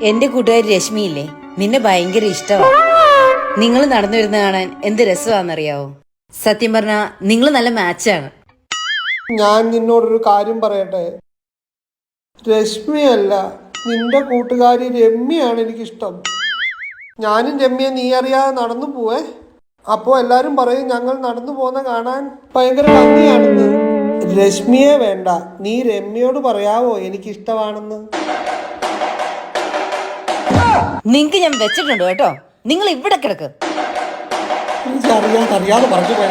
എന്റെ കൂട്ടുകാരി രശ്മിയില്ലേ, നിന്നെ ഭയങ്കര ഇഷ്ടമാണ്. നിങ്ങൾ നടന്നു വരുന്ന കാണാൻ എന്ത് രസമാണെന്നറിയാവോ? സത്യം പറഞ്ഞാ നിങ്ങൾ നല്ല മാച്ചാണ്. ഞാൻ നിന്നോടൊരു കാര്യം പറയട്ടെ, രശ്മിയല്ല നിന്റെ കൂട്ടുകാരി രമ്യയാണ് എനിക്കിഷ്ടം. ഞാനും രമ്യ നീ അറിയാതെ നടന്നു പോവേ. അപ്പോൾ എല്ലാവരും പറയും ഞങ്ങൾ നടന്നു പോകുന്ന കാണാൻ ഭയങ്കര ഭംഗിയാണെന്ന്. രശ്മിയെ വേണ്ട, നീ രമ്യയോട് പറയാവോ എനിക്കിഷ്ടമാണെന്ന്? നിങ്ങക്ക് ഞാൻ വെച്ചിട്ടുണ്ട് കേട്ടോ. നിങ്ങൾ ഇവിടെ കിടക്ക്. അറിയാതെ പറഞ്ഞു പോയാ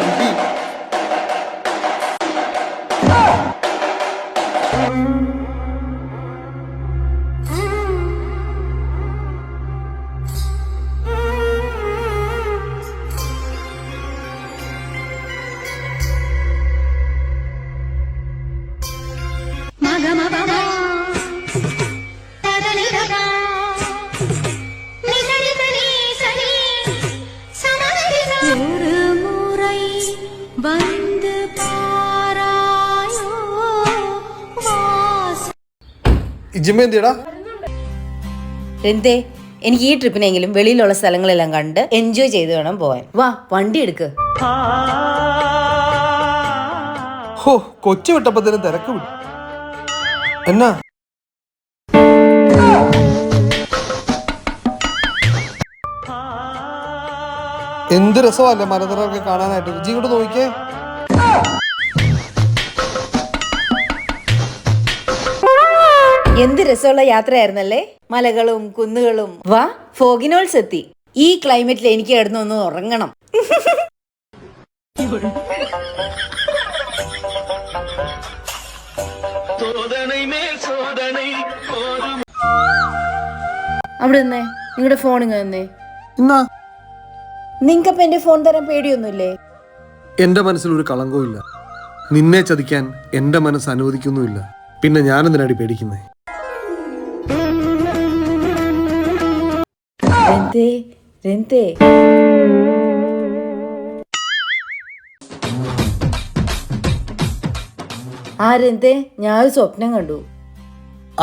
രന്തേ, എനിക്ക് ഈ ട്രിപ്പിനെങ്കിലും വെളിയിലുള്ള സ്ഥലങ്ങളെല്ലാം കണ്ട് എൻജോയ് ചെയ്ത് വേണം പോവാൻ. വാ, വണ്ടി എടുക്ക്. കൊച്ചു വിട്ടപ്പത്തിന് തിരക്ക് വിട്ടു. എന്നാ എന്ത് രസമല്ലേ മരനിറൊക്കെ കാണാനായിട്ട്. വിജി ഇങ്ങോട്ട് നോക്കിയേ. എന്ത് രസമുള്ള യാത്രയായിരുന്നല്ലേ, മലകളും കുന്നുകളും. വാ, ഫോഗിനോൾസ് എത്തി. ഈ ക്ലൈമറ്റിൽ എനിക്ക് കിടന്നൊന്ന് ഉറങ്ങണം. അവിടെ നിന്നേ, നിങ്ങളുടെ ഫോൺ ഇങ്ങ തന്നെ. നിങ്ങക്കപ്പൊ എന്റെ ഫോൺ തരാൻ പേടിയൊന്നുമില്ലേ? എന്റെ മനസ്സിൽ ഒരു കളങ്കവും ഇല്ല. നിന്നെ ചതിക്കാൻ എന്റെ മനസ്സ് അനുവദിക്കുന്നുമില്ല. പിന്നെ ഞാനെന്തിനാടി പേടിക്കുന്നേ? ആ രന്തേ, ഞാനൊരു സ്വപ്നം കണ്ടു.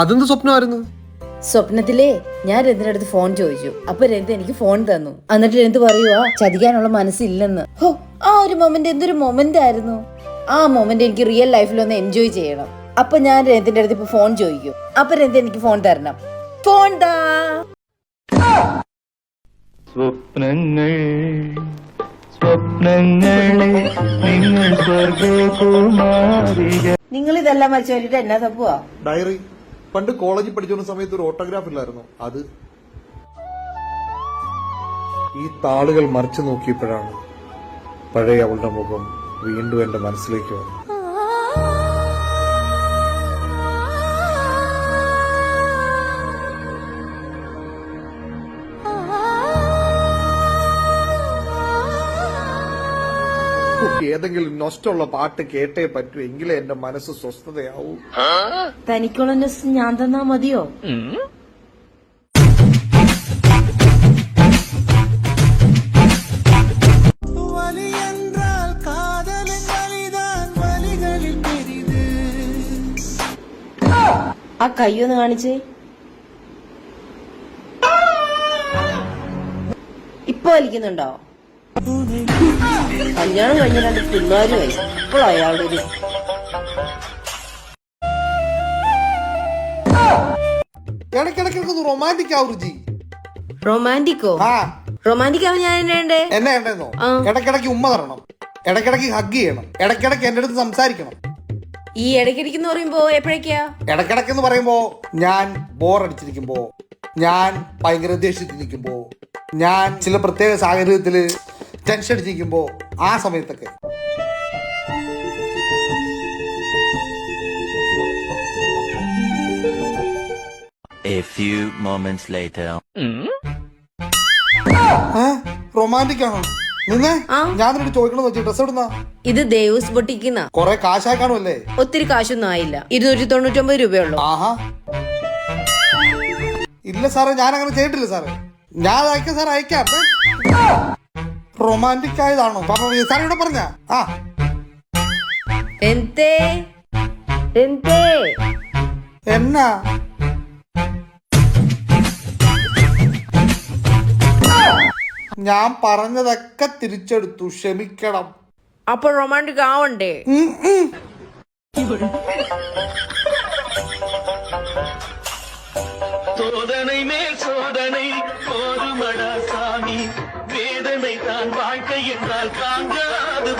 അതെന്ത് സ്വപ്നമായിരുന്നു? സ്വപ്നത്തിലേ ഞാൻ രന്തിന്റെ അടുത്ത് ഫോൺ ചോദിച്ചു. അപ്പൊ രന്ത് എനിക്ക് ഫോൺ തന്നു. എന്നിട്ട് രന്ത് പറയുവാ ചതിക്കാനുള്ള മനസ്സില്ലെന്ന്. ഹോ, ആ ഒരു മൊമെന്റ് എന്തൊരു മൊമെന്റ് ആയിരുന്നു. ആ മൊമെന്റ് എനിക്ക് റിയൽ ലൈഫിൽ ഒന്ന് എൻജോയ് ചെയ്യണം. അപ്പൊ ഞാൻ രന്തിന്റെ അടുത്ത് ഇപ്പൊ ഫോൺ ചോദിക്കും. അപ്പൊ രന്ത് എനിക്ക് ഫോൺ തരണം. ഫോൺ താ. നിങ്ങൾ ഇതെല്ലാം വരച്ചു വേണ്ടിട്ട് എന്നാ തപ്പുവാ? ഡയറി. പണ്ട് കോളേജിൽ പഠിച്ചിരുന്ന സമയത്ത് ഒരു ഓട്ടോഗ്രാഫ് ഇല്ലായിരുന്നു, അത്. ഈ താളുകൾ മറിച്ചു നോക്കിയപ്പോഴാണ് പഴയ അവളുടെ മുഖം വീണ്ടും എന്റെ മനസ്സിലേക്ക് വന്നു. ഏതെങ്കിലും നൊസ്റ്റുള്ള പാട്ട് കേട്ടേ പറ്റൂ, എങ്കിലേ എന്റെ മനസ്സ് സ്വസ്ഥതയാവൂ. തനിക്കുള്ള ഞാൻ തന്നാ മതിയോ? ആ കയ്യൊന്ന് കാണിച്ചേ. ഇപ്പൊ വലിക്കുന്നുണ്ടോ? കല്യാണം കഴിഞ്ഞ 2 പിള്ളേരുമായി. ഇപ്പോഴും അയാളുടെ ഒരു ഇടയ്ക്കിടയ്ക്ക് റൊമാൻറ്റിക് ആവുജി. റൊമാൻറ്റിക്കോ? റൊമാൻറ്റിക് ആവും ഞാൻ എന്നെ വേണ്ടെന്നോ? ഇടയ്ക്കിടയ്ക്ക് ഉമ്മ തരണം, ഇടയ്ക്കിടയ്ക്ക് ഹഗ് ചെയ്യണം, ഇടയ്ക്കിടയ്ക്ക് എന്റെ അടുത്ത് സംസാരിക്കണം. ഈ ഇടയ്ക്കിടയ്ക്ക് എന്ന് പറയുമ്പോ എപ്പോഴേക്കാ? ഇടയ്ക്കിടയ്ക്ക് എന്ന് പറയുമ്പോ ഞാൻ ബോറടിച്ചിരിക്കുമ്പോ, ഞാൻ ഭയങ്കര ദേഷ്യത്തിരിക്കുമ്പോ, ഞാൻ ചില പ്രത്യേക സാഹചര്യത്തില് ടെൻഷൻ അടിച്ചിരിക്കുമ്പോ, ആ സമയത്തൊക്കെ. A few moments later. Romantic ആണോ? നിന്നെ ഞാൻ നിന്നോട് ചോദിക്കണമെന്ന് വെച്ചു. ഡ്രസ് എവിടുന്നാ? ഇത് ദേവൂസ് ബൊട്ടിക്കുന്ന. കൊറേ കാശായി കാണുമല്ലേ? ഒത്തിരി കാശൊന്നും ആയില്ല, 299 രൂപയുള്ളൂ. ആഹാ, ഇല്ല സാറേ, ഞാൻ അങ്ങനെ ചെയ്തിട്ടില്ല സാറേ. ഞാൻ അയക്കാം സാർ, അയക്കാം. റൊമാൻറ്റിക് ആയതാണോ സാർ ഇവിടെ പറഞ്ഞ? എന്നാ ഞാൻ പറഞ്ഞതൊക്കെ തിരിച്ചെടുത്തു, ക്ഷമിക്കണം. അപ്പൊ റൊമാൻറ്റിക് ആവണ്ടേ? சோதனை மேல் சோதனை போதுமடா சாமி, வேதனை தான் வாழ்க்கை என்றால் தாங்காது.